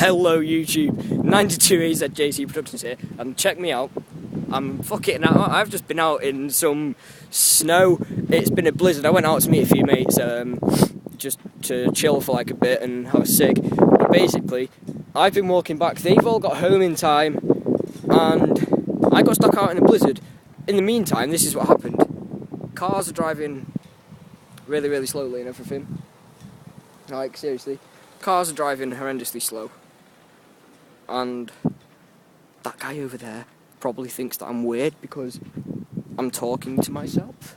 Hello YouTube, 92AZJC Productions here, and check me out. I've just been out in some snow. It's been a blizzard. I went out to meet a few mates, just to chill for like a bit and have a cig. But basically, I've been walking back. They've all got home in time, and I got stuck out in a blizzard. In the meantime, this is what happened. Cars are driving really, really slowly and everything. Like, seriously. Cars are driving horrendously slow. And that guy over there probably thinks that I'm weird because I'm talking to myself.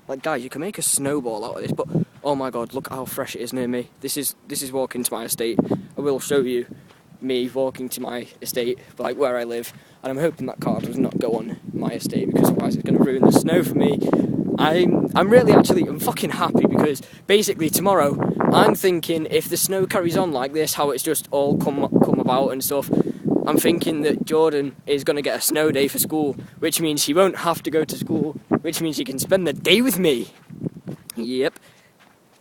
Like, guys, you can make a snowball out of this, but oh my god, look how fresh it is near me. This is walking to my estate. I will show you me walking to my estate, like where I live, and I'm hoping that car does not go on my estate because otherwise it's going to ruin the snow for me. I'm fucking happy because basically tomorrow I'm thinking if the snow carries on like this, how it's just all come about and stuff, I'm thinking that Jordan is going to get a snow day for school, which means he won't have to go to school, which means he can spend the day with me. Yep.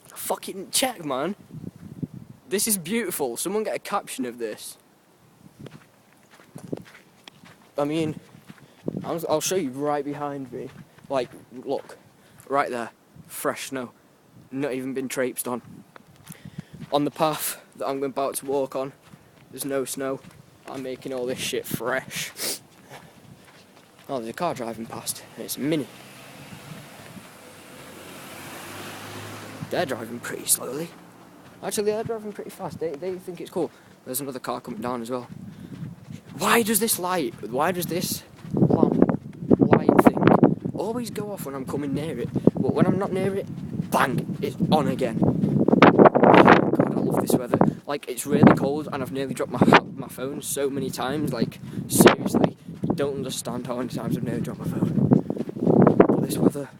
Fucking check, man. This is beautiful. Someone get a caption of this. I mean, I'll show you right behind me. Like, look, right there, fresh snow, not even been traipsed on. On the path that I'm about to walk on, there's no snow. I'm making all this shit fresh. Oh, there's a car driving past. It's a Mini. They're driving pretty slowly. Actually, they're driving pretty fast. They think it's cool. There's another car coming down as well. Why does this light? Why does this light thing always go off when I'm coming near it, but when I'm not near it, bang, it's on again? God, I love this weather. Like, it's really cold, and I've nearly dropped my phone so many times. Like, seriously, don't understand how many times I've nearly dropped my phone. But this weather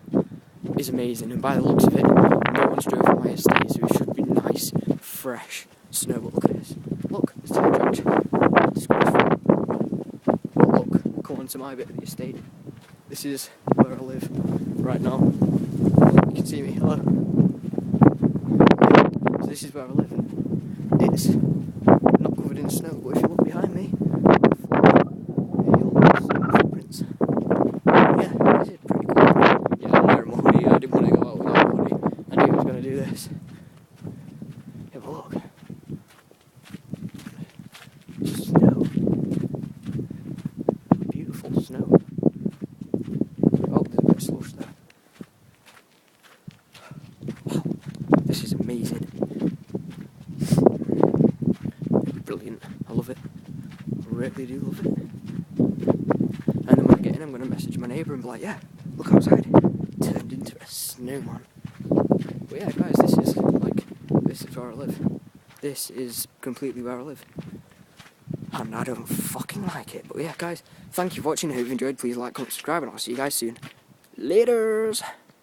is amazing, and by the looks of it, no one's drove on my estate, so it should be nice, fresh snow. But look at this. Look, it's time track. Disgraceful. But look, come on to my bit of the estate. This is where I live right now. You can see me. Hello. So this is where I live. It's not covered in snow, but if you look behind me, you'll see my footprints. Yeah, this is pretty cool. Yeah, I'm wearing my hoodie. I didn't want to go out without a hoodie. I knew I was going to do this. Yeah, but look. Snow. Beautiful snow. Oh, there's a bit of slush there. Wow, this is amazing. Brilliant. I love it. I really do love it. And then when I get in, I'm going to message my neighbour and be like, yeah, look outside. Turned into a snowman. But yeah, guys, this is where I live. This is completely where I live. And I don't fucking like it. But yeah, guys, thank you for watching. I hope you enjoyed. Please like, comment, subscribe, and I'll see you guys soon. Laters!